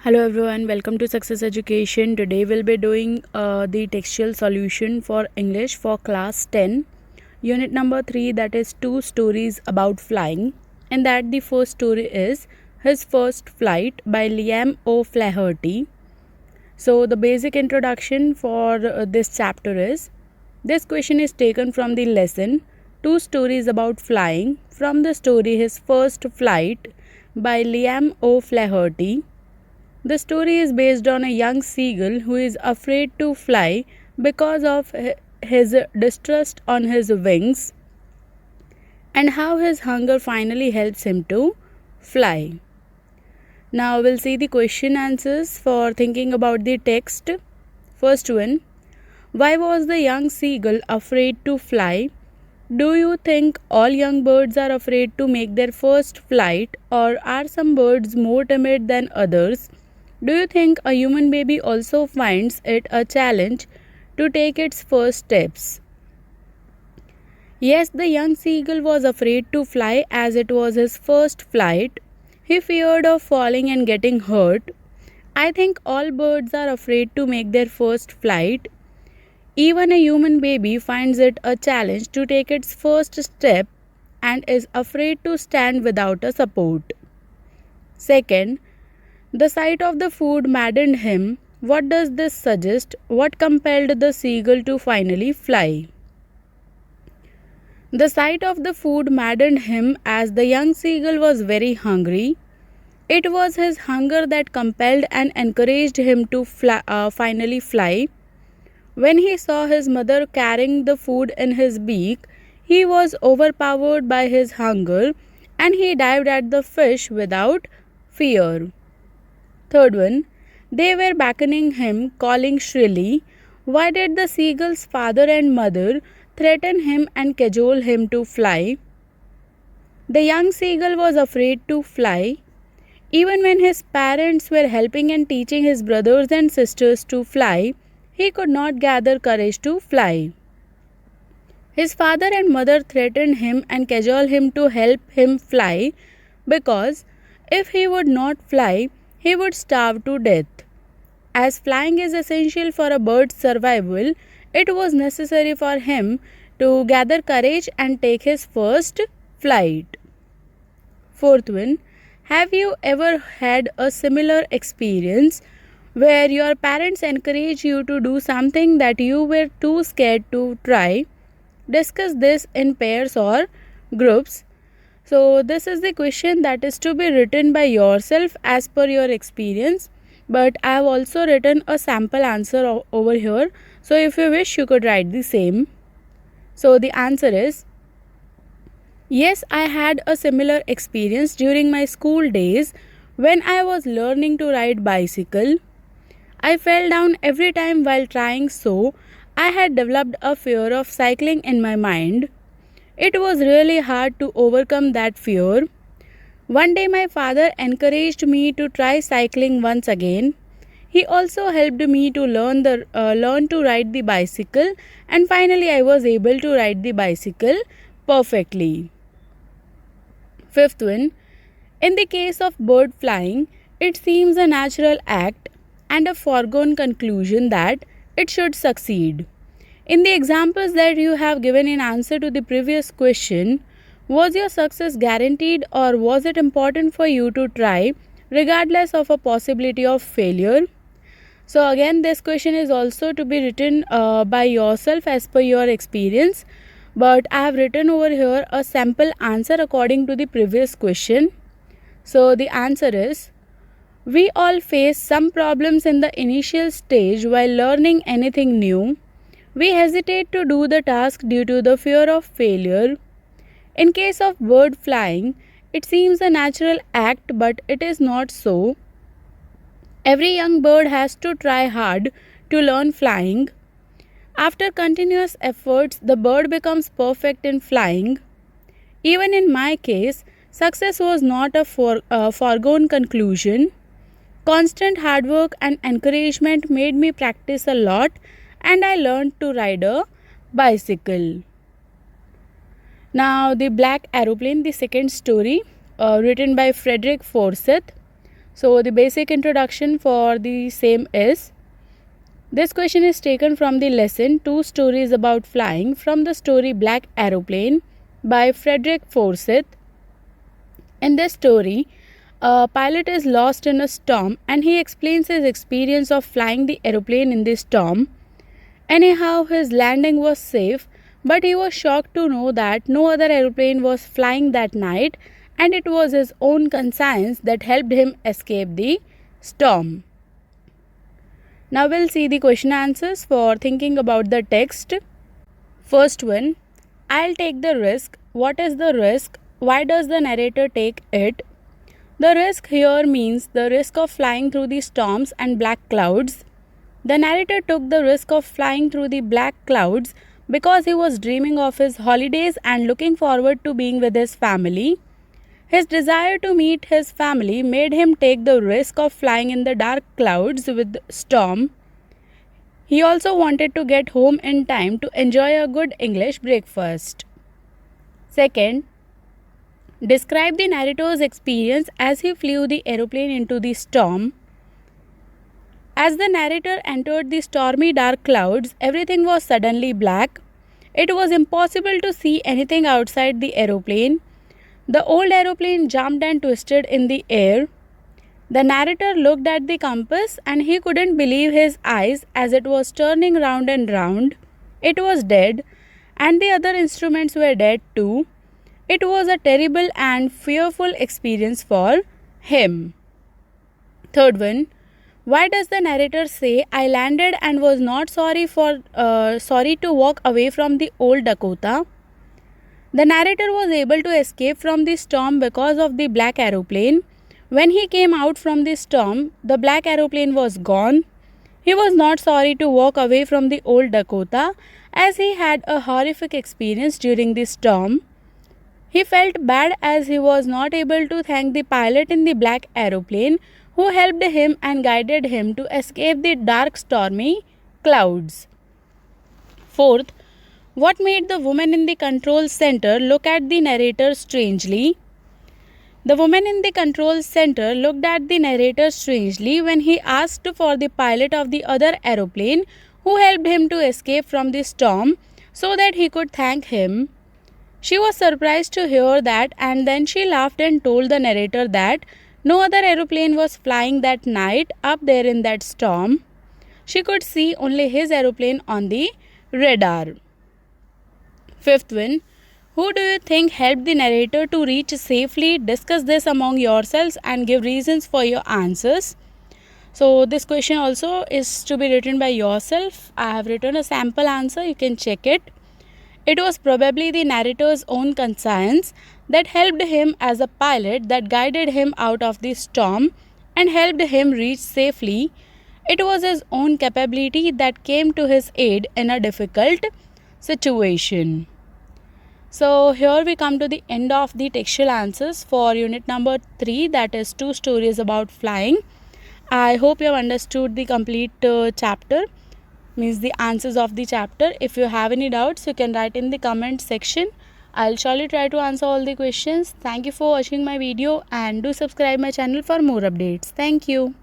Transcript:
Hello everyone, welcome to Success Education. Today we'll be doing the textual solution for English for class 10, unit number 3, that is 2 stories about flying. And that the first story is His First Flight by Liam O'Flaherty. So the basic introduction for this chapter is, this question is taken from the lesson 2 stories about flying from the story His First Flight by Liam O'Flaherty. The story is based on a young seagull who is afraid to fly because of his distrust on his wings and how his hunger finally helps him to fly. Now we'll see the question answers for thinking about the text. First one, why was the young seagull afraid to fly? Do you think all young birds are afraid to make their first flight, or are some birds more timid than others? Do you think a human baby also finds it a challenge to take its first steps? Yes, the young seagull was afraid to fly as it was his first flight. He feared of falling and getting hurt. I think all birds are afraid to make their first flight. Even a human baby finds it a challenge to take its first step and is afraid to stand without a support. Second, the sight of the food maddened him. What does this suggest? What compelled the seagull to finally fly? The sight of the food maddened him as the young seagull was very hungry. It was his hunger that compelled and encouraged him to finally fly. When he saw his mother carrying the food in his beak, he was overpowered by his hunger and he dived at the fish without fear. Third one, they were beckoning him, calling shrilly. Why did the seagull's father and mother threaten him and cajole him to fly? The young seagull was afraid to fly. Even when his parents were helping and teaching his brothers and sisters to fly, he could not gather courage to fly. His father and mother threatened him and cajoled him to help him fly because if he would not fly, he would starve to death. As flying is essential for a bird's survival, it was necessary for him to gather courage and take his first flight. Fourth one, have you ever had a similar experience where your parents encouraged you to do something that you were too scared to try? Discuss this in pairs or groups. So this is the question that is to be written by yourself as per your experience, but I have also written a sample answer over here. So if you wish, you could write the same. So the answer is, yes, I had a similar experience during my school days when I was learning to ride bicycle. I fell down every time while trying, so I had developed a fear of cycling in my mind. It was really hard to overcome that fear. One day my father encouraged me to try cycling once again. He also helped me to learn to ride the bicycle, and finally I was able to ride the bicycle perfectly. Fifth one, in the case of bird flying, it seems a natural act and a foregone conclusion that it should succeed. In the examples that you have given in answer to the previous question, was your success guaranteed or was it important for you to try regardless of a possibility of failure? So again, this question is also to be written by yourself as per your experience, but I have written over here a sample answer according to the previous question. So the answer is, we all face some problems in the initial stage while learning anything new. We hesitate to do the task due to the fear of failure. In case of bird flying, it seems a natural act, but it is not so. Every young bird has to try hard to learn flying. After continuous efforts, the bird becomes perfect in flying. Even in my case, success was not a foregone conclusion. Constant hard work and encouragement made me practice a lot, and I learned to ride a bicycle. Now, The Black Aeroplane, the second story, written by Frederick Forsyth. So the basic introduction for the same is, this question is taken from the lesson Two Stories About Flying from the story Black Aeroplane by Frederick Forsyth. In this story, a pilot is lost in a storm and he explains his experience of flying the aeroplane in the storm. Anyhow, his landing was safe, but he was shocked to know that no other aeroplane was flying that night, and it was his own conscience that helped him escape the storm. Now we'll see the question answers for thinking about the text. First one, I'll take the risk. What is the risk? Why does the narrator take it? The risk here means the risk of flying through the storms and black clouds. The narrator took the risk of flying through the black clouds because he was dreaming of his holidays and looking forward to being with his family. His desire to meet his family made him take the risk of flying in the dark clouds with storm. He also wanted to get home in time to enjoy a good English breakfast. Second, describe the narrator's experience as he flew the aeroplane into the storm. As the narrator entered the stormy dark clouds, everything was suddenly black. It was impossible to see anything outside the aeroplane. The old aeroplane jumped and twisted in the air. The narrator looked at the compass and he couldn't believe his eyes as it was turning round and round. It was dead, and the other instruments were dead too. It was a terrible and fearful experience for him. Third one, why does the narrator say, I landed and was not sorry to walk away from the old Dakota? The narrator was able to escape from the storm because of the black aeroplane. When he came out from the storm, the black aeroplane was gone. He was not sorry to walk away from the old Dakota as he had a horrific experience during the storm. He felt bad as he was not able to thank the pilot in the black aeroplane who helped him and guided him to escape the dark stormy clouds. Fourth, what made the woman in the control center look at the narrator strangely? The woman in the control center looked at the narrator strangely when he asked for the pilot of the other aeroplane who helped him to escape from the storm so that he could thank him. She was surprised to hear that, and then she laughed and told the narrator that no other aeroplane was flying that night up there in that storm. She could see only his aeroplane on the radar. Fifth one, who do you think helped the narrator to reach safely? Discuss this among yourselves and give reasons for your answers. So this question also is to be written by yourself. I have written a sample answer, you can check it. It was probably the narrator's own conscience that helped him as a pilot, that guided him out of the storm and helped him reach safely. It was his own capability that came to his aid in a difficult situation. So here we come to the end of the textual answers for unit number 3, that is 2 stories about flying. I hope you have understood the complete chapter, means the answers of the chapter. If you have any doubts, you can write in the comment section. I'll surely try to answer all the questions. Thank you for watching my video and do subscribe my channel for more updates. Thank you.